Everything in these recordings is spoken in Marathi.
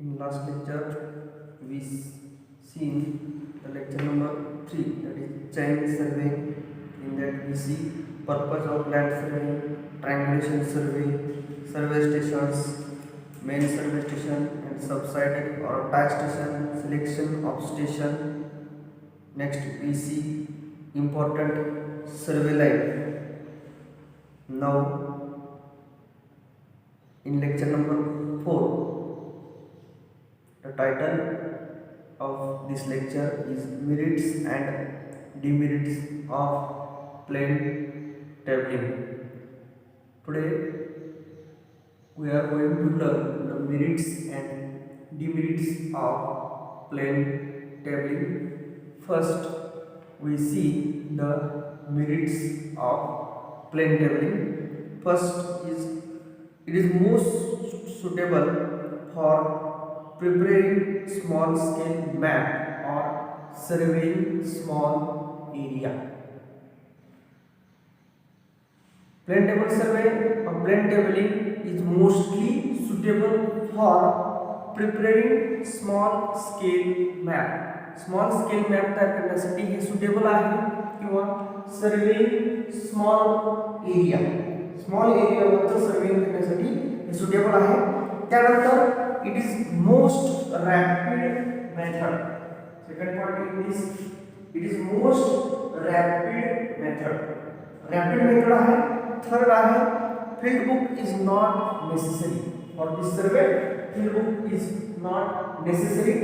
In last lecture, we seen the lecture number 3, that is chain survey. In that we see purpose of land survey, triangulation survey, survey stations, main survey station and subsided or tie station, selection of station. Next we see important survey line. Now in lecture number 4, the title of this lecture is Merits and Demerits of Plane Tabling. Today we are going to learn the merits and demerits of plane tabling. First, we see the merits of plane tabling. First is it is most suitable for preparing small scale map or surveying small area. Plane table survey or plane tabling is mostly suitable for preparing small scale map. Small scale map तयार करण्यासाठी हे सुटेबल आहे किंवा सर्वेइंग स्मॉल एरियावरचं सर्वेइंग करण्यासाठी हे सुटेबल आहे. त्यानंतर it is most rapid method. Second point in this, it is most rapid method आहे. थर्ड आहे field book is not necessary for this survey. Field book is not necessary.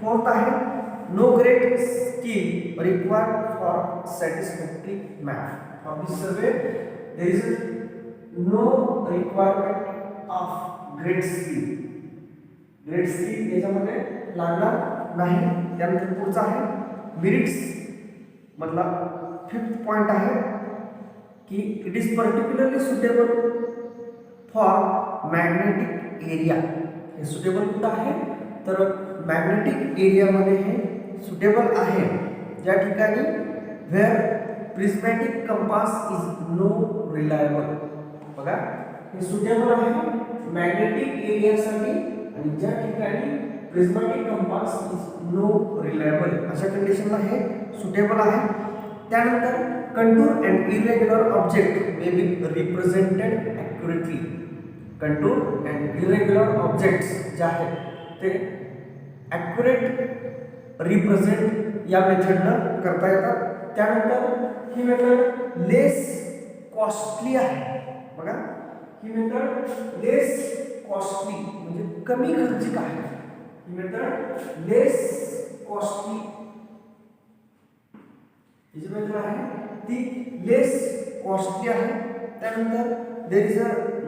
Fourth आहे no great skill required for satisfactory map. For this survey there is no requirement of great skill. याच्यामध्ये लागणार नाही. त्यानंतर पुढचा आहे मेरिट्स मधला फिफ्थ पॉइंट आहे की it is particularly suitable for magnetic area. हे सुटेबल कुठं आहे तर मॅग्नेटिक एरियामध्ये हे सुटेबल आहे ज्या ठिकाणी where prismatic compass is no reliable. बघा हे सुटेबल आहे मॅग्नेटिक एरियासाठी आणि ज्या ठिकाणी prismatic compass is no reliable अशा कंडिशनला हे सुटेबल आहे. त्यानंतर contour and irregular object may be represented accurately. Contour and irregular objects जे आहेत ते ॲक्युरेट रिप्रेझेंट या मेथडनं करता येतात. त्यानंतर ही मेथड लेस कॉस्टली आहे. बघा ही मेथड लेस कॉस्टली म्हणजे कमी खर्चिक आहे. ही मेथड लेस कॉस्टली ही जी मेथड आहे ती लेस कॉस्टली आहे. त्यानंतर there is a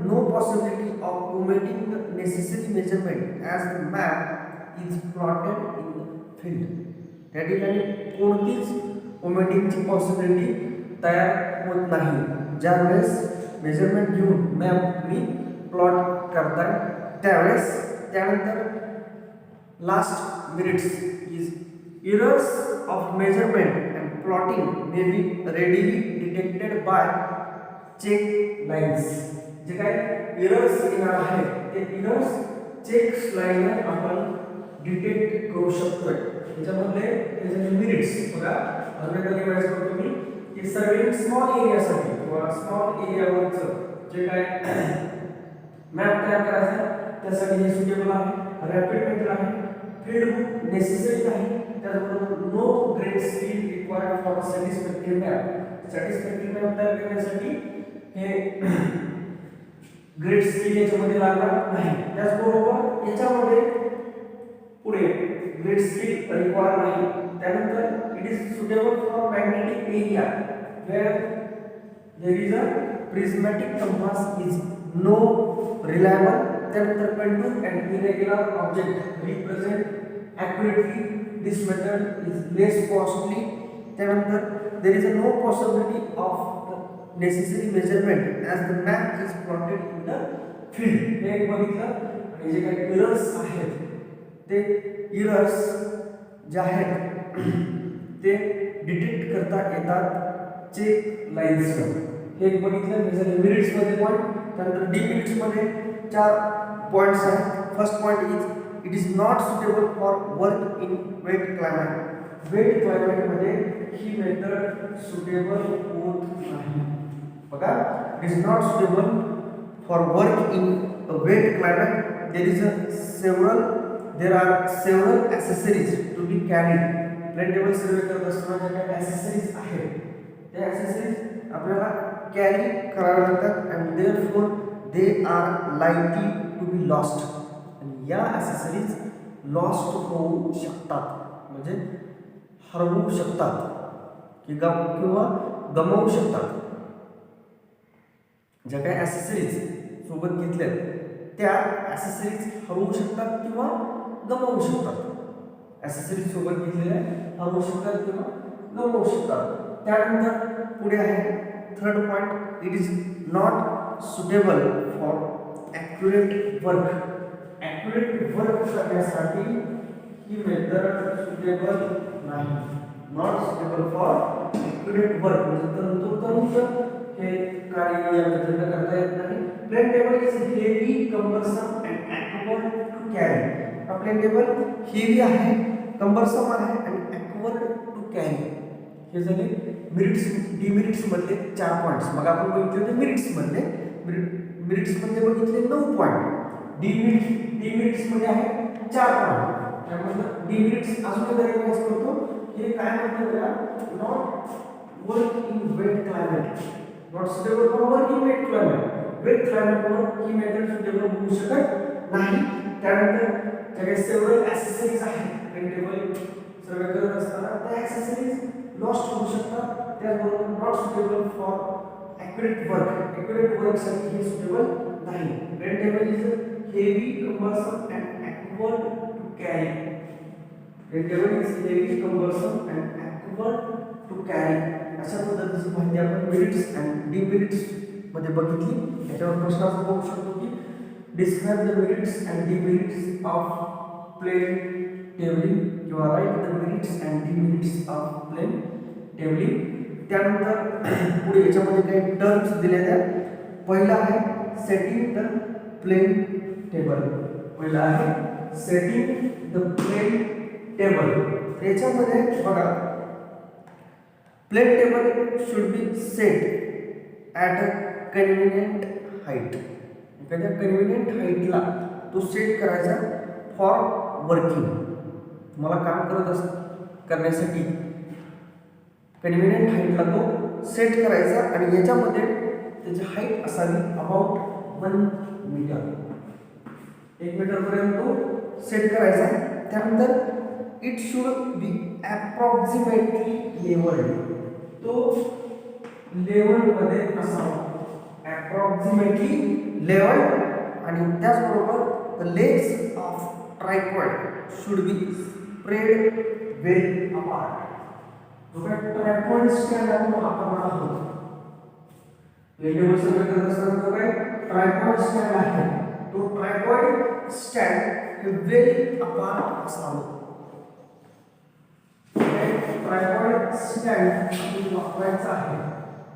no possibility of omitting the necessary measurement as the map is plotted in the field. त्या ठिकाणी कोणतीच ओमिटिंगची पॉसिबिलिटी तयार होत नाही ज्यावेळेस मेजरमेंट घेऊन मॅप तुम्ही प्लॉट करताय त्यावेळेस. त्यानंतर last merits is errors of measurement and plotting may be readily detected by check lines. जे काय एरर्स येणार आहेत ते एरर्स चेक लाईनवर आपण डिटेक्ट करू शकतोय. त्याच्यामधले त्याचे मेरिट्स बघा अजून रिवाइज करतो मी की सर्वेइंग स्मॉल एरियासाठी किंवा स्मॉल एरियावरचं जे काय मॅप तयार करायचा त्यासाठी हे सुटेबल आहे. रॅपिड मेथड आहे. फील्ड बुक नेसेसरी आहे. त्याचबरोबर no great skill required for satisfactory map. Satisfactory map तयार करण्यासाठी हे ग्रेट स्किल याच्यामध्ये लागणार नाही. त्याचबरोबर याच्यामध्ये पुढे ग्रेट स्किल रिक्वायर नाही. त्यानंतर it is suitable for magnetic area where there is a prismatic compass is no reliable. त्यानंतर contour and irregular object represent accurately. This method is less costly. त्यानंतर there is a no possibility of necessary measurement as the map is plotted in the field. हे एक बघितलं. आणि जे काही एरर्स आहेत ते एरर्स जे आहेत ते डिटेक्ट करता येतात चेक लाईन्सवर. हे एक बघितलं. हे झाले मेरिट्स मध्ये पॉईंट. त्यानंतर डिमेरिट्स मध्ये 4 पॉईंट्स आहेत. First point is it is not suitable for work in wet climate. Wet क्लायमेटमध्ये ही मेथड सुटेबल होत नाही. बघा, it is not suitable for work in wet climate. there are several accessories to be carried. Plane table survey करत असताना ज्या काही ॲसेसरीज आहेत त्या ॲसेसरीज आपल्याला कॅरी कराव्या लागतात and therefore they are likely to be lost. आणि या ॲसेसरीज लॉस्ट होऊ शकतात, म्हणजे हरवू शकतात किंवा गमावू शकतात. ज्या काही ॲसेसरीज सोबत घेतल्या त्या ॲसेसरीज हरवू शकतात किंवा गमावू शकतात. ॲसेसरीज सोबत घेतलेल्या हरवू शकतात किंवा गमावू शकतात. त्यानंतर पुढे आहे third point, it is not suitable for accurate work. Accurate work करण्यासाठी ही मेथड सुटेबल नाही. Not suitable for accurate work, म्हणजे तंतोतंत हे कार्य या मेथडला करता येत नाही. Plane table is heavy, cumbersome and awkward to carry. हा प्लेन टेबल हेवी आहे, कम्बरसम आहे आणि ॲक्वर्ड टू कॅरी. हे झाले मिरिट्स डिमेरिट्स मधले 4 पॉईंट्स. मग आपण बघितले होते मिरिट्स मधले बघितले 9 पॉईंट. डिमेरिट्स मध्ये आहे 4 पॉईंट. त्यामध्ये डिमेरिट्स अजून एकदा रिवाइज करतो. हे काय म्हणतात त्याला, not work in wet climate, not suitable for work in wet climate. Wet क्लायमेटवर ही मेथड सुटेबल होऊ शकत नाही. त्यानंतर ज्या काही सेव्हरल ॲसेसरीज आहेत प्लेन टेबल सर्वे करत असताना त्या ॲसेसरीज लॉस्ट होऊ शकतात. त्याचबरोबर not suitable for accurate work. Accurate वर्कसाठी हे सुटेबल नाही. Plane table is heavy, cumbersome and awkward to carry. Plane table is heavy, cumbersome and awkward to carry. अशा पद्धतीची माहिती आपण मेरिट्स अँड डिमेरिट्स मध्ये बघितली. याच्यावर प्रश्न असं बघू शकतो की describe the merits and demerits of plane tabling किंवा write the merits and demerits of plane tabling. त्यानंतर पुढे याच्यामध्ये काही टर्म्स दिलेल्या आहेत. पहिला आहे सेटिंग द प्लेन टेबल. पहिला आहे सेटिंग द प्लेन टेबल. याच्यामध्ये बघा, plane table should be set at a convenient height. एखाद्या कन्व्हिनियंट हाईटला तो सेट करायचा फॉर वर्किंग. तुम्हाला काम करण्यासाठी कन्व्हिनियंट हाईटला तो सेट करायचा आणि याच्यामध्ये त्याची हाईट असावी अबाउट 1 मीटर. 1 मीटरपर्यंत तो सेट करायचा. त्यानंतर it should be approximately levelled. तो लेवलमध्ये असावा, ॲप्रॉक्सिमेटली लेवल. आणि त्याचबरोबर the legs of tripod should be spread well apart. जो काय ट्रायपॉड स्टँड आपण वापरणार आहोत, टेबल सर्वे करत असताना जो काय ट्रायपॉड स्टँड आहे तो ट्रायपॉड स्टँड हे वेल अपार्ट असावं. ट्रायपॉड स्टँड आपण वापरायचा आहे.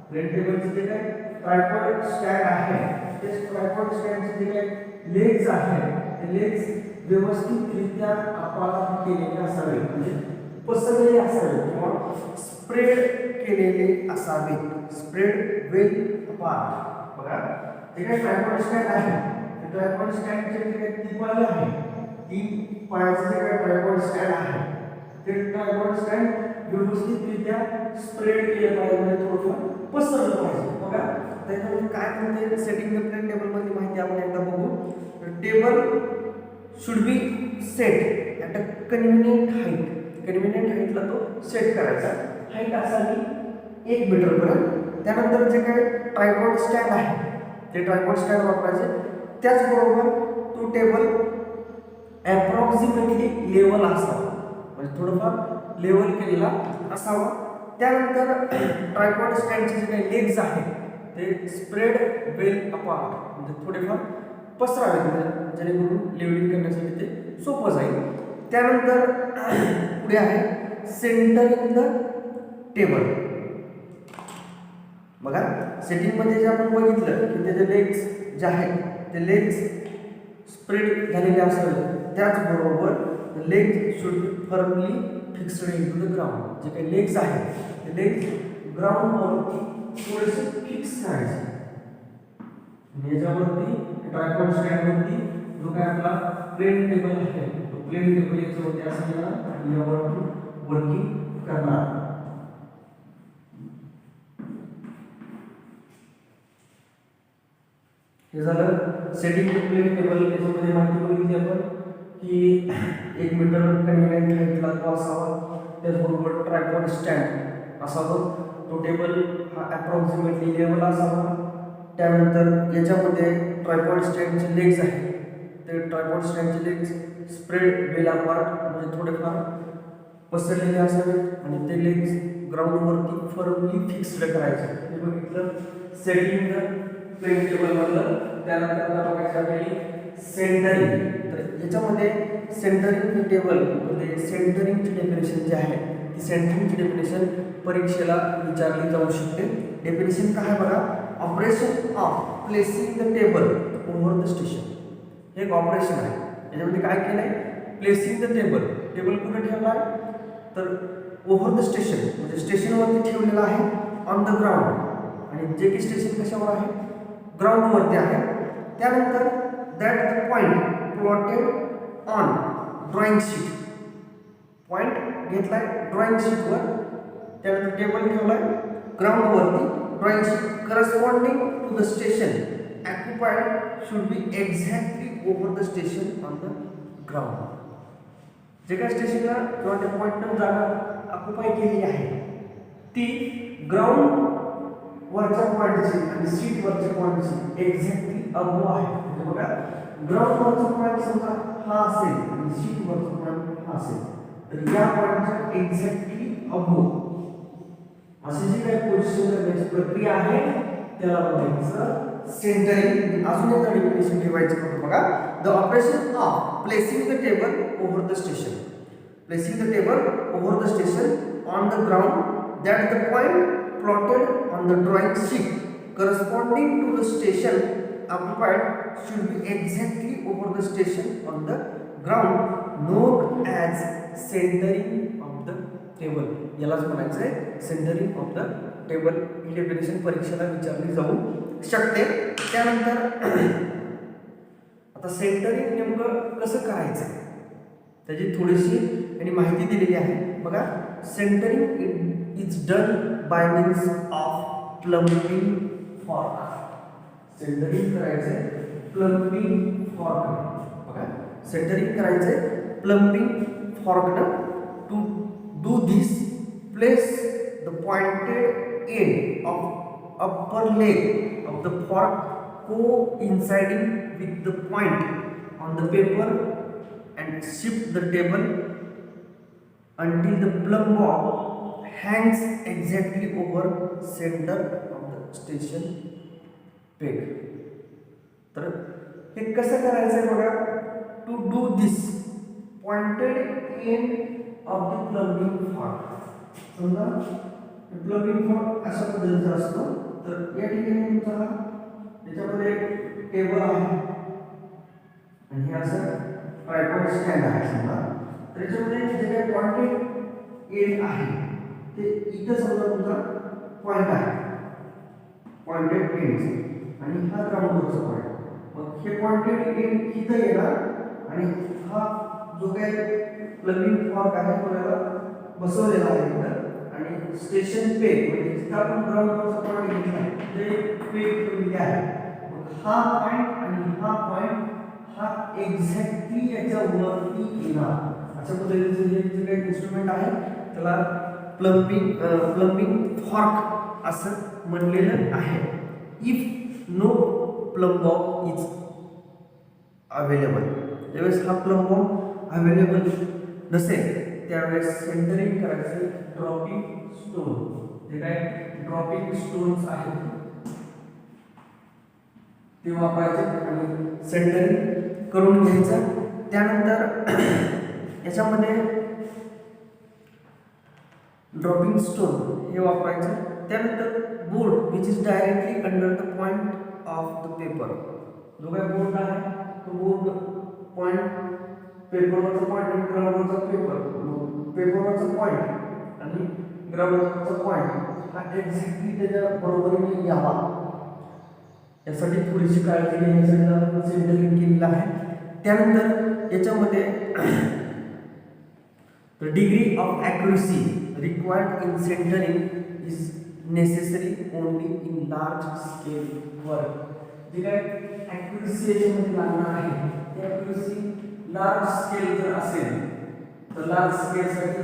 प्लेन टेबलचे जे काय ट्रायपॉड स्टँड आहे ते ट्रायपॉड स्टँडचे जे काही लेग्स आहेत ते लेग्स व्यवस्थितरित्या अपार्ट केलेले असावे, म्हणजे पसरलेले असावे किंवा स्प्रेड केलेले असावे. Spread well apart. बघा, जे काही ट्रायपॉड स्टँड आहे ते ट्रायपॉड स्टँडचे जे काही 3 पाय आहे, 3 पायाचे जे काही ट्रायपॉड स्टँड आहे ते ट्रायपॉड स्टँड व्यवस्थितरित्या स्प्रेड केले पाहिजे, म्हणजे थोडंफार पसरलं पाहिजे. बघा, त्याच्यामध्ये काय म्हणते सेटिंग द प्लेन टेबल मधली माहिती आपण एकदा बघू. Table should be set at a convenient height. Convenient हाईटला तो सेट करायचा. हाईट असावी 1 मीटरपर्यंत. त्यानंतर जे काही ट्रायपॉड स्टँड आहे ते ट्रायपॉड स्टँड वापरायचे. त्याचबरोबर तो टेबल ॲप्रॉक्सिमेटली लेवल असावा, म्हणजे थोडंफार लेवल केलेला असावा. त्यानंतर ट्रायपॉड स्टँडचे जे काही लेग्स आहेत ते स्प्रेड वेल अपार्ट, म्हणजे थोडेफार पसरावे, म्हणजे जेणेकरून लेवलिंग करण्यासाठी ते सोपं जाईल. त्यानंतर पुढे आहे सेंटरिंग द टेबल. बघा, सेटिंगमध्ये जे आपण बघितलं की त्याचे लेग्स जे आहेत ते लेग्स स्प्रेड झालेले असावे. त्याचबरोबर legs should be firmly fixed in to the ground. जे काही लेग्स आहेत ते लेग्स ग्राउंडवरती थोडेसे फिक्स करायचे. याच्यावरती ट्रायपॉड स्टँडवरती जो काय आपला प्लेन टेबल आहे तो प्लेन टेबल याच्यावरती असं येणार आणि यावरती वर्किंग करणार. हे झालं सेटिंग द प्लेन टेबल. याच्यामध्ये माहिती बघितली आपण की 1 मीटर कन्व्हिनियंट हाईटला तो असावा. त्याचबरोबर ट्रायपॉड स्टँड असावं. तो टेबल हा अप्रॉक्सिमेटली लेवल असावा. त्यानंतर याच्यामध्ये ट्रायपॉड स्टँडचे लेग्स आहेत ते tripod स्टँडचे legs spread well apart म्हणजे थोडेफार पसरलेले असावेत आणि ते लेग्स ग्राउंडवरती फर्मली फिक्स्ड करायचे. हे बघितलं सेटिंग द प्लेन टेबल मधलं. त्यानंतर आता बघायचं आपल्याला सेंटरिंग. तर याच्यामध्ये सेंटरिंग टेबल म्हणजे सेंटरिंगची डेफिनेशन जी आहे ती सेंटरिंगची डेफिनेशन परीक्षेला विचारली जाऊ शकते. डेफिनेशन काय आहे बघा. Operation of placing the table over the station. हे एक ऑपरेशन आहे. याच्यामध्ये काय केलं आहे प्लेसिंग द टेबल. टेबल कुठे ठेवला आहे तर ओव्हर द स्टेशन म्हणजे स्टेशनवरती ठेवलेला आहे ऑन द ग्राउंड. आणि जे की स्टेशन कशावर आहे ग्राउंडवरती आहे. त्यानंतर that the point plotted on drawing sheet. Point घेतलाय ड्रॉइंग शीटवर. त्यानंतर टेबल ठेवलाय ग्राउंडवरती drawing sheet. Corresponding to the station occupied should be exactly over the station on the ground. जे काही स्टेशनला किंवा त्या पॉईंटनं जागा ऑक्युपाय केलेली आहे ती ग्राउंड वरच्या पॉईंटची आणि सीट वरच्या पॉईंटची एक्झॅक्टली अबो आहे. म्हणजे बघा ग्राउंड वरचा पॉईंट समजा हा असेल आणि सीट वरचा पॉईंट हा असेल तर या पॉईंटच्या एक्झॅक्टली अबो अशी जी काही पोझिशन करण्याची प्रक्रिया आहे त्याला म्हणायचं सेंटरिंग. अजून एक डेफिनेशन ठेवायचं होतं बघा. The operation of placing the table over the station. Placing the table over the station on the ground that the point plotted on the drawing sheet corresponding to the station occupied should be exactly over the station on the ground known as centering of the table. यालाच म्हणायचं आहे सेंटरिंग ऑफ द टेबल. ही डेफिनेशन परीक्षेला विचारली जाऊ शकते. त्यानंतर आता सेंटरिंग नेमकं कसं करायचं त्याची थोडीशी आणि माहिती दिलेली आहे बघा. Centering is done by means of plumbing fork. Centering करायचंय प्लंबिंग फॉर्क. बघा सेंटरिंग करायचंय प्लंबिंग फॉर्कनं. To do this place the pointed end of upper leg of the fork coinciding with the point on the paper and shift the table until the plumb bob hangs exactly over center of the station peg. तर हे कसं करायचं बघा. To do this pointed end of the plumbing fork. समजा प्लंबिंग फॉर्क अशा पद्धतीचा असतो. तर या ठिकाणी तुमचा त्याच्यामध्ये टेबल आहे आणि हे असं ट्रायपॉड स्टँड आहे समजा. तर याच्यामध्ये जे काही पॉइंटेड एंड आहे ते इथं समजा तुमचा पॉइंट आहे पॉइंटेड एंड आणि हा ग्राउंडवरचा पॉइंट. मग हे पॉइंटेड एंड इथं येणार आणि हा जो काही प्लंबिंग फॉर्क आहे तो याला बसवलेला आहे इथं. आणि स्टेशन पेग म्हणजे जिथं आपण ग्राउंडवरचा पॉइंट घेतला आहे ते पेग ठेवलेली आहे. मग हा पॉइंट आणि हा पॉइंट हा एक्झॅक्टली याच्यावरती येणार. अशा पद्धतीचं हे जे काही इन्स्ट्रुमेंट आहे त्याला प्लंबिंग फॉर्क असं म्हणलेलं आहे. If no plumb bob is available. ज्यावेळेस हा प्लंब बॉब अवेलेबल नसेल त्यावेळेस सेंटरिंग करायचं ड्रॉपिंग स्टोन. जे काय ड्रॉपिंग स्टोन्स आहेत ते वापरायचे आणि सेंटरिंग करून घ्यायचं. त्यानंतर याच्यामध्ये ड्रॉपिंग स्टोन हे वापरायचं. त्यानंतर board which is directly under the point of the paper. जो काही बोर्ड आहे तो बोर्ड पॉइंट पेपरवरचा पॉईंट आणि ग्राउंडवरचा पेपरवरचा पॉईंट आणि ग्राउंडवरचा पॉईंट हा एक्झॅक्टली त्याच्या बरोबरीने यावा यासाठी थोडीशी काळजी घेण्यासाठी आपण सेंटरिंग केलेलं आहे. त्यानंतर याच्यामध्ये the degree of accuracy required in centering is necessary only in large scale work. जे काय accuracy याच्यामध्ये लागणार आहे ते accuracy large scale जर असेल तर large scale साठी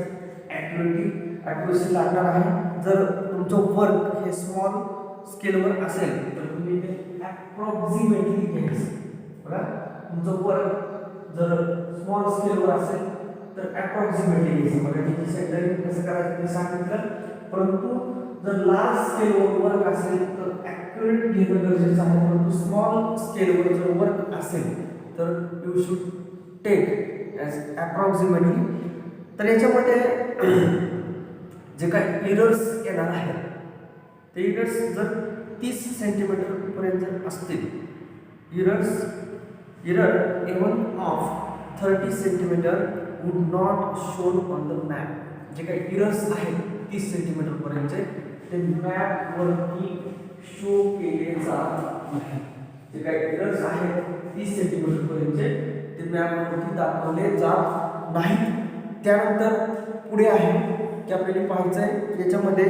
accuracy लागणार आहे. जर तुमचं वर्क हे स्मॉल स्केलवर असेल तर तुम्ही ते approximately घ्यायचं. बघा तुमचं वर्क जर स्मॉल स्केलवर असेल तर अप्रॉक्सिमेटली घ्यायचं. बघा मी सेंटरिंग कसं करायचं ते सांगितलं, परंतु जर लार्ज स्केलवर वर्क असेल तर ॲक्युरेट घेणं गरजेचं आहे. परंतु स्मॉल स्केलवर जर वर्क असेल तर you should take as approximately. तर याच्यामध्ये जे काही इरर्स येणार आहेत ते इरर्स जर 30 सेंटीमीटर पर्यंत असतील, error even of 30 centimetre would not shown on the map. जे काही इरर्स आहेत 30 सेंटीमीटर पर्यंतचे ते मॅप वरती शो केले जात नाही. जे काही इरर्स आहेत 30 सेंटीमीटर पर्यंतचे ते मॅप वरती दाखवले जात नाहीत. त्यानंतर पुढे आहे की आपल्याला पाहायचं आहे याच्यामध्ये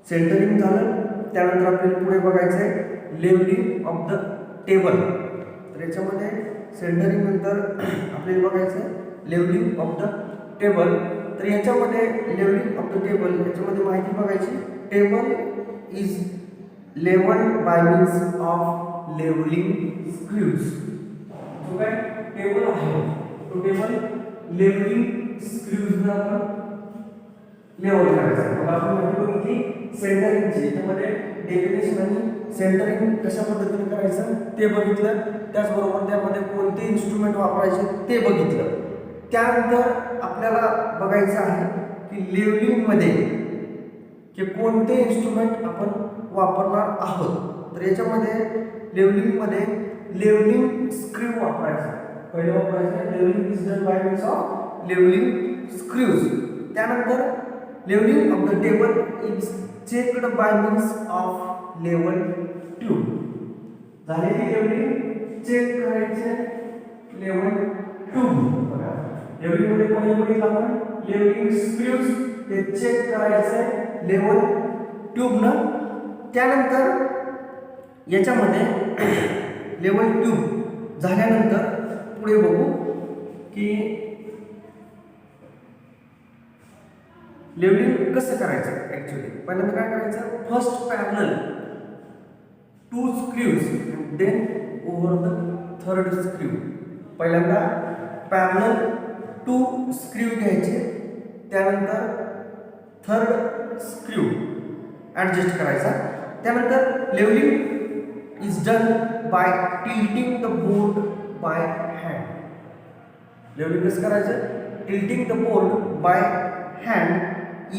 सेंटरिंग झालं. त्यानंतर आपल्याला पुढे बघायचं आहे लेवलिंग ऑफ द टेबल. तर याच्यामध्ये सेंटरिंग नंतर आपल्याला बघायचं आहे लेवलिंग ऑफ द टेबल. तर याच्यामध्ये लेवलिंग ऑफ द टेबल याच्यामध्ये माहिती बघायची. Table is levelled by means of levelling screws. जो काय टेबल आहे तो टेबल लेवलिंग स्क्रूजने आपण लेवल करायचं. मग आपण माहिती बघितली सेंटरिंगची, याच्यामध्ये डेफिनेशन आणि सेंटरिंग कशा पद्धतीने करायचं ते बघितलं. त्याचबरोबर त्यामध्ये कोणते इन्स्ट्रुमेंट वापरायचे ते बघितलं. त्यानंतर आपल्याला बघायचं आहे की लेवलिंगमध्ये की कोणते इन्स्ट्रुमेंट आपण वापरणार आहोत. तर याच्यामध्ये लेवलिंगमध्ये लेवलिंग स्क्रू वापरायचा. पहिले वापरायचं levelling is done by means of levelling screws. त्यानंतर levelling of the table is checked by means of level tube. झालेली लेवलिंग चेक करायचे लेवल ट्यूब. बघा लेवलिंगमध्ये पहिले बघितलं आपण लेवलिंग स्क्रूज ते चेक करायचे लेवल ट्यूबनं. त्यानंतर याच्यामध्ये लेवल ट्यूब झाल्यानंतर पुढे बघू की लेवलिंग कसं करायचं. ॲक्च्युली पहिल्यांदा काय करायचं, first parallel 2 screws and then over the third screw. पहिल्यांदा पॅरलल 2 स्क्रू घ्यायचे, त्यानंतर थर्ड स्क्रू ॲडजस्ट करायचा. त्यानंतर levelling is done by tilting the board by hand. Levelling कसं करायचं, tilting the board by hand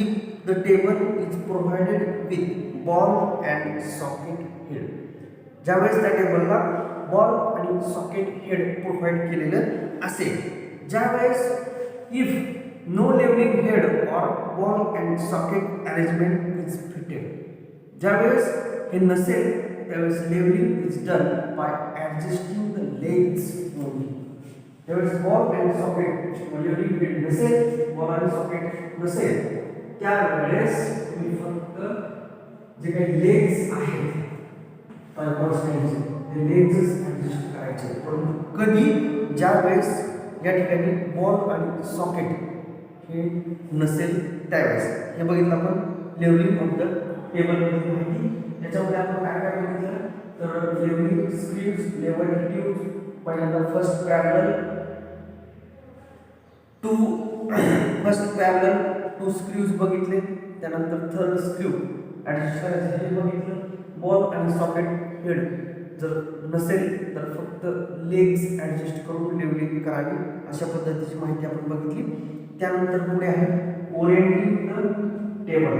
if the table is provided with ball and socket head. ज्यावेळेस त्या टेबलला बॉल आणि सॉकेट हेड प्रोव्हाइड केलेलं असेल. ज्यावेळेस if no levelling head or ball and socket arrangement is fitted, ज्यावेळेस हे नसेल त्यावेळेस levelling is done by adjusting the legs only. त्यावेळेस ball and socket levelling head नसेल, बॉल आणि सॉकेट नसेल, त्यावेळेस तुम्ही फक्त जे काही लेग्स आहेत ते लेग्स ॲडजस्ट करायचे. परंतु कधी ज्यावेळेस या ठिकाणी बॉल आणि सॉकेट हे नसेल त्यावेळेस. हे बघितलं आपण लेवलिंग ऑफ द टेबलमधली माहिती. याच्यामध्ये आपण काय काय बघितलं तर लेवलिंग स्क्रूज, लेवल ट्यूब, पहिल्यांदा फर्स्ट पॅरलल 2 स्क्रूज बघितले, त्यानंतर थर्ड स्क्रू ॲडजस्ट करायचं हे बघितलं. बॉल आणि सॉकेट हेड जर नसेल तर फक्त लेग्स ॲडजस्ट करून लेवलिंग करावी, अशा पद्धतीची माहिती आपण बघितली. त्यानंतर पुढे आहे orienting the table.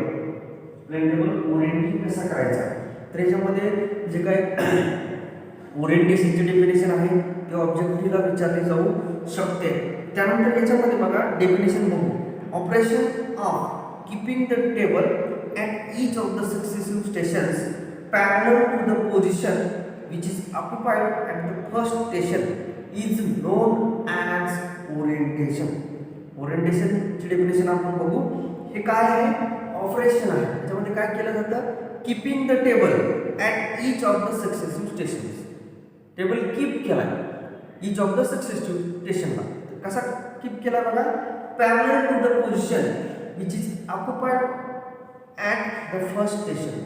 Table orienting कसा करायचा. तर याच्यामध्ये जे काही ओरिएंटेशनचे डेफिनेशन आहे ते ऑब्जेक्टिव्हला विचारले जाऊ शकते. त्यानंतर याच्यामध्ये बघा डेफिनेशन बघू. Operation of keeping the table at each of the successive stations parallel to the position which is occupied at the first station is known as orientation. ओरिएंटेशनची डेफिनेशन आपण बघू. हे काय आहे? ऑपरेशन आहे. त्याच्यामध्ये काय केलं जातं? Keeping the table at each of the successive stations. Table keep केला ईच ऑफ द सक्सेसिव्ह स्टेशनला. कसा कीप केला बघा? Parallel to the position which is occupied at the first station.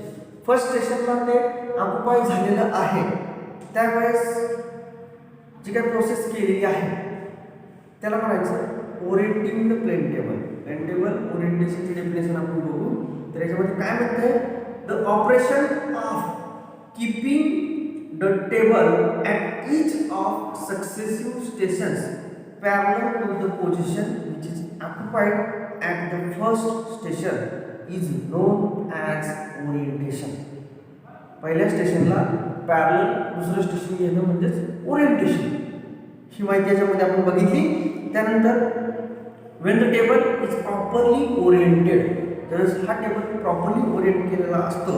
First स्टेशनला ते ऑक्युपाय झालेलं आहे त्यावेळेस जी काही प्रोसेस केलेली आहे त्याला म्हणायचं orienting the plane table. Plane table ओरिएंटेशनची डेफिनेशन आपण बघू. तर याच्यामध्ये काय म्हणतंय? The operation of keeping the table at each of successive stations parallel to the position which is occupied at the first station is known as orientation. पहिल्या स्टेशनला पॅरलल दुसरं स्टेशन घेणं म्हणजेच ओरिएंटेशन. ही माहिती याच्यामध्ये आपण बघितली. त्यानंतर when the table is properly oriented, ज्यावेळेस हा टेबल प्रॉपरली ओरिएंट केलेला असतो,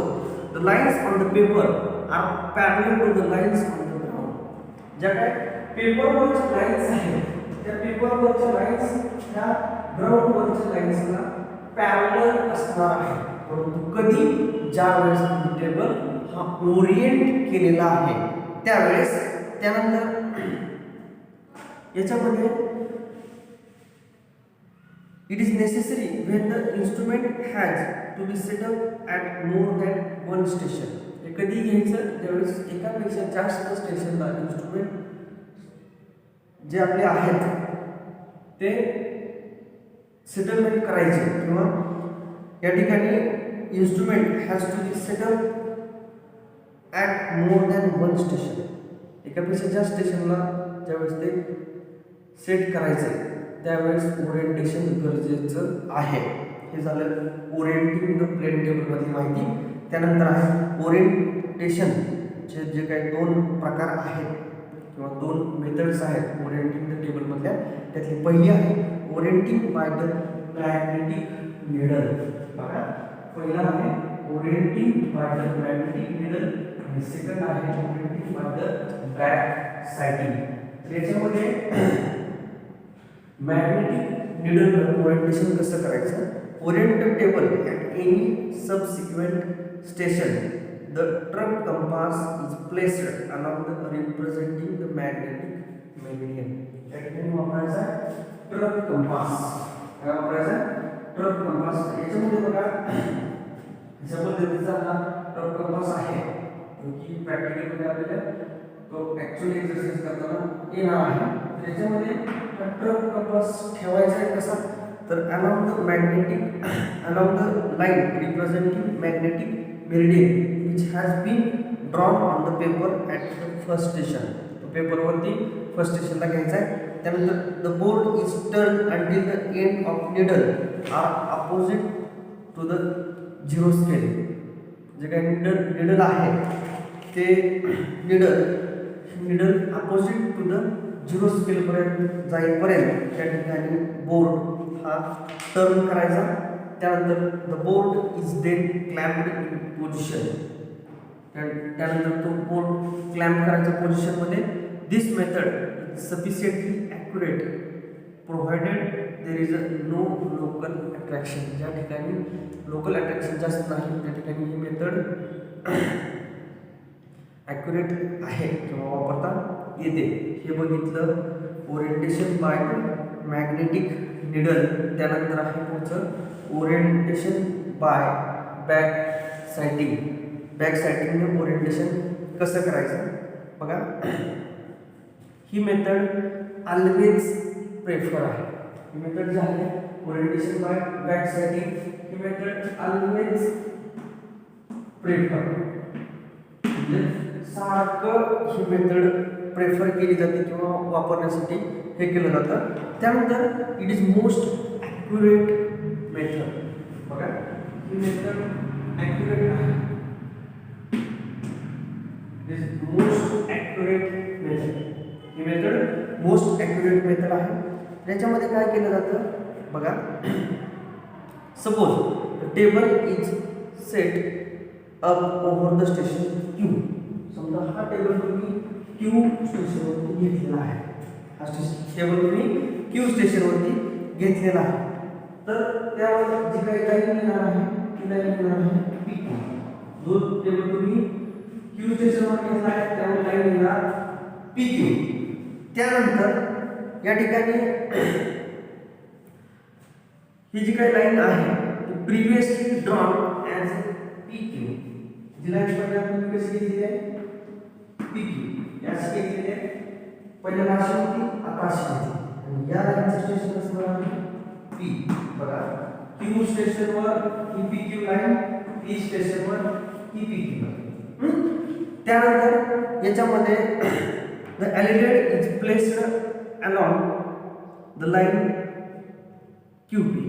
the lines on the paper are parallel to the lines on the ground. ज्या काय पेपरवरच्या लाईन्स आहेत त्या पेपरवरच्या लाईन्स ह्या ग्राउंडवरच्या लाईन्सला पॅरलल असणार आहे. परंतु कधी? ज्यावेळेस टेबल हा ओरिएंट केलेला आहे त्यावेळेस. त्यानंतर याच्यामध्ये it is necessary when the instrument has to be set up at more than one station. हे कधी घ्यायचं? ज्यावेळेस एकापेक्षा जास्त स्टेशनला इन्स्ट्रुमेंट जे आपले आहेत ते सेटलमेंट करायचे किंवा या ठिकाणी instrument has to be set up at more than one station. एकापेक्षा जास्त स्टेशनला ज्यावेळेस ते सेट करायचं त्यावेळेस ओरिएंटेशन गरजेचं आहे. हे झालं ओरिएंटिंग द प्लेन टेबलमधली माहिती. त्यानंतर आहे ओरिएंटेशनचे जे काही दोन प्रकार आहेत किंवा दोन मेथड्स आहेत ओरिएंटिंग द टेबलमधल्या. त्यातली पहिली आहे orienting by the magnetic needle. बघा, पहिला आहे orienting by the magnetic needle आणि सेकंड आहे orienting by the back sighting. याच्यामध्ये मॅग्नेटिक निडल ओरिएंटेशन कसं करायचं? Orient the table at any subsequent station. The trough compass is placed along the representing the magnetic meridian. या ठिकाणी वापरायचा ट्रक कंपास. काय वापरायचा? Trough compass. याच्यामध्ये बघा अशा पद्धतीचा हा ट्रक कंपास आहे की प्रॅक्टिकलमध्ये आपल्याला तो ॲक्च्युअली एक्सरसाइज करताना येणार आहे. त्याच्यामध्ये ट्रक कंपास ठेवायचा आहे कसा? तर along the line representing magnetic meridian which has been drawn on the paper at the first station. तो पेपरवरती फर्स्ट स्टेशनला घ्यायचा आहे. त्यानंतर the board is turn until the end of needle are opposite to the zero scale. जे काही निडल आहे ते needle opposite to the zero स्केलपर्यंत जाईपर्यंत त्या ठिकाणी बोर्ड हा टर्न करायचा. त्यानंतर the board is then clamped in position. त्यानंतर तो बोर्ड क्लॅम्प करायचा पोझिशनमध्ये. This method is sufficiently accurate provided there is no local attraction. ज्या ठिकाणी लोकल अट्रॅक्शन जास्त नाही त्या ठिकाणी ही मेथड ॲक्युरेट आहे किंवा वापरता येते. हे बघितलं ओरिएंटेशन बाय मॅग्नेटिक निडल. त्यानंतर आहे पुढचं orientation by back sighting. Back साइटिंगने ओरिएंटेशन कसं करायचं बघा. ही मेथड ऑलवेज प्रेफर आहे. ही मेथड जी आहे orientation by back sighting he method always prefer सारखं ही मेथड प्रेफर केली जाते किंवा वापरण्यासाठी हे केलं जातं. त्यानंतर it is most accurate method. बघा ही मेथड ॲक्युरेट आहे. दिस मोस्ट ॲक्युरेट मेथड. ही मेथड मोस्ट ॲक्युरेट मेथड आहे. याच्यामध्ये काय केलं जातं बघा. Suppose the table is set up over the station Q. समजा हा टेबल तुम्ही क्यू स्टेशनवरती घेतलेला आहे. हा टेबल तुम्ही क्यू स्टेशनवरती घेतलेला आहे. तर त्यावर जी काही लाईन येणार आहे ती लाईन येणार आहे पी क्यू. जो टेबल तुम्ही क्यू स्टेशनवर घेतला आहे त्यावर लाईन येणार पी क्यू. त्यानंतर या ठिकाणी ही जी काही लाईन आहे ती previously drawn as P Q. जी लाईन पहिल्या तुम्ही कशी घेतली आहे पी क्यू याची घेतलेली आहे. पहिल्या अशी होती आता अशी घेतली आणि या लाईनचं स्टेशन असणार आहे पी. बघा क्यू स्टेशनवर ही पी क्यू लाईन, पी स्टेशनवर ही पी क्यू लाईन. त्यानंतर याच्यामध्ये the element is placed along the line Q P.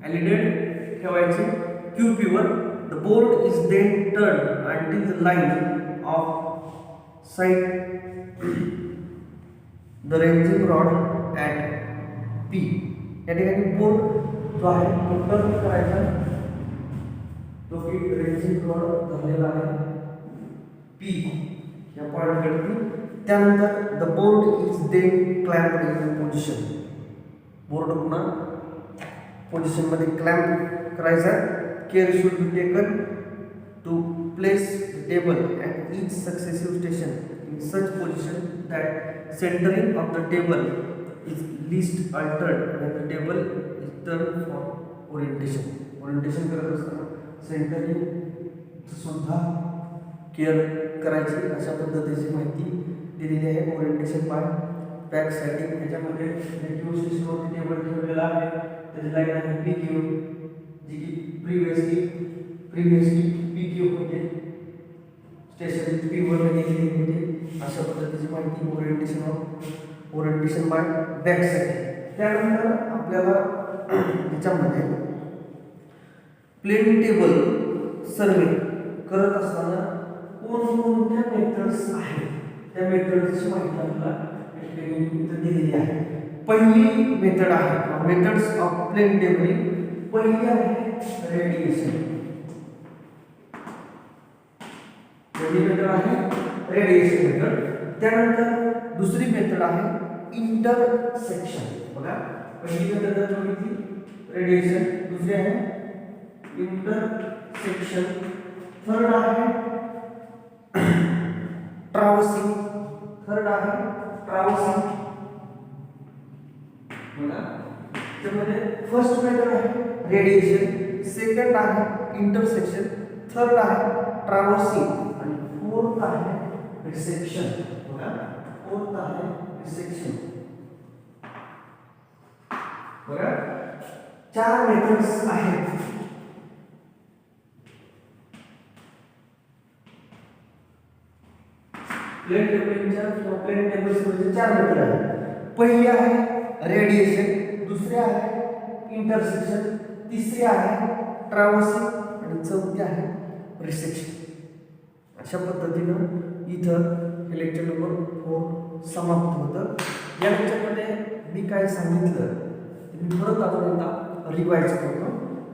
Element ठेवायचे क्यू पी वर. The board is then turn until the line of sight the ranging rod at P. या ठिकाणी बोर्ड जो आहे तो टर्न करायचा, तो की रेंजिंग रॉड धरलेला आहे पी या पॉईंटवरती. त्यानंतर the board is then clamped in position. Board पुन्हा पोझिशनमध्ये क्लॅम्प करायचा. Care should be taken to place the table at each successive station in such position that centering of the table is least altered when the table is turned for orientation. Orientation करत असताना सेंटरिंग सुद्धा केअर करायची अशा पद्धतीची माहिती दिलेली आहे. Orientation by back sighting. ह्याच्यामध्ये क्यू स्टेशनवरती टेबल ठेवलेला आहे त्याची लाईन आहे पी क्यू, जी की प्रिव्हियसली पी क्यू होते, स्टेशन पी वर घेतलेली होती. अशा पद्धतीची माहिती ओरिएंटेशन बाय बॅक साइड. त्यानंतर आपल्याला याच्यामध्ये प्लेन टेबल सर्वे करत असताना कोणकोणत्या मेथड्स आहेत त्या मेथड्सची माहिती आपल्याला इथं दिलेली आहे. पहिली मेथड आहे मेथड्स ऑफ प्लेन टेबलिंग. पहिली आहे रेडिएशन. पहिली मेथड आहे रेडिएशन मेथड. त्यानंतर दुसरी मेथड आहे इंटरसेक्शन. बघा पहिली मेथड बघितली रेडिएशन, दुसरी आहे इंटरसेक्शन, थर्ड आहे ट्रॅव्हर्सिंग. बघा त्यामध्ये फर्स्ट मेथड आहे रेडिएशन, सेकंड आहे इंटरसेक्शन, थर्ड आहे ट्रॅव्हर्सिंग आणि फोर्थ आहे रिसेक्शन. बघा फोर्थ आहे रिसेक्शन. बघा 4 मेथड्स आहेत. प्लेन टेबलच्या किंवा प्लेन टेबल्समध्ये 4 मेथड आहेत. पहिली आहे रेडिएशन, दुसरी आहे इंटरसेक्शन, तिसरी आहे ट्रॅव्हर्सिंग आणि चौथी आहे रिसेक्शन. अशा पद्धतीनं इथं हे लेक्चर नंबर 4 समाप्त होतं. या लेक्चरमध्ये मी काय सांगितलं मी परत आपण एकदा रिवाइज करतो.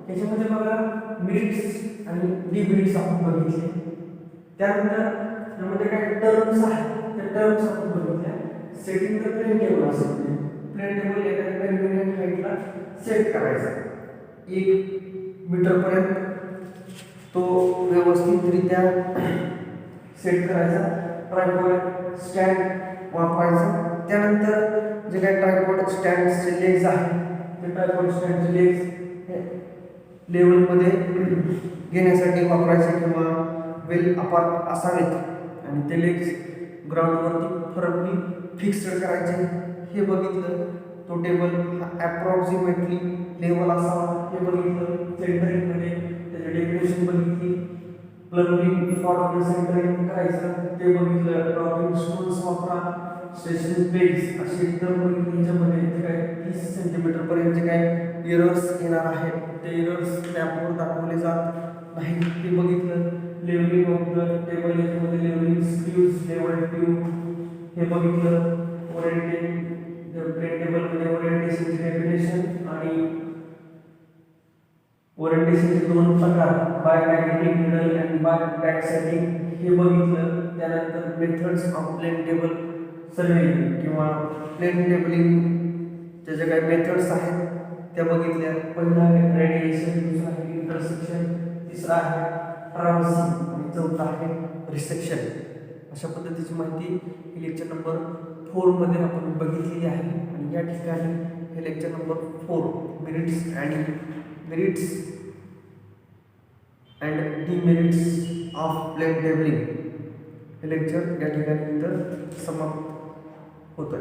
त्याच्यामध्ये बघा मिनिट्स आणि डिमिनिट्स आपण बघितले. त्यानंतर त्यामध्ये काय टर्म्स आहेत त्या टर्म्स आपण बघितल्या. सेटिंग द प्लेन टेबल असेल प्लेन टेबल एका कन्व्हिनियंट हाईटला सेट करायचा 1 मीटर पर्यंत तो व्यवस्थितरित्या सेट करायचा. ट्रायपॉड स्टँड वापरायचा. त्यानंतर जे काही ट्रायपॉड स्टँडचे लेग्स आहेत ते ट्रायपॉड स्टँडचे लेग्स लेवलमध्ये घेण्यासाठी वापरायचे किंवा वेल अपार्ट असावेत आणि ते लेग्स ग्राउंडवरती फरकली फिक्स्ड करायचे हे बघितलं. तो टेबल हा ॲप्रॉक्सिमेटली लेवल असावा हे बघितलं. सेंटरिंगमध्ये त्याची डेफिनेशन बघितली. प्लंबिंग फॉर सेंटरिंग करायचं ते बघितलं. ड्रॉपिंग स्टोन्स वापरा, स्टेशन पेज असे एकदम बघितले. ह्याच्यामध्ये जे काय 30 सेंटीमीटर पर्यंत जे काय एरर्स येणार आहेत ते एरर्स मॅपवर दाखवले जात नाहीत ते बघितलं. लेवलिंग ऑफ द टेबल, याच्यामध्ये लेवलिंग स्क्रूज, लेवल ट्यूब हे बघितलं. प्लेन टेबल मध्ये ओरिएंटेशनची डेफिनेशन आणि ओरिएंटेशनचे दोन प्रकार, बाय मॅग्नेटिक निडल आणि बाय बॅक सेटिंग हे बघितलं. त्यानंतर methods of plane table surveying किंवा प्लेन टेबलिंगच्या ज्या काही मेथड्स आहेत त्या बघितल्या. पहिला आहे रेडिएशन, दुसरा आहे इंटरसेक्शन, तिसरा आहे ट्रान्सिंग आणि चौथा आहे रिसेक्शन. अशा पद्धतीची माहिती ही लेक्चर नंबर 4 मध्ये आपण बघितलेली आहे. आणि या ठिकाणी हे lecture number 4 merits and demerits of plane tabling हे लेक्चर या ठिकाणी समाप्त होतं.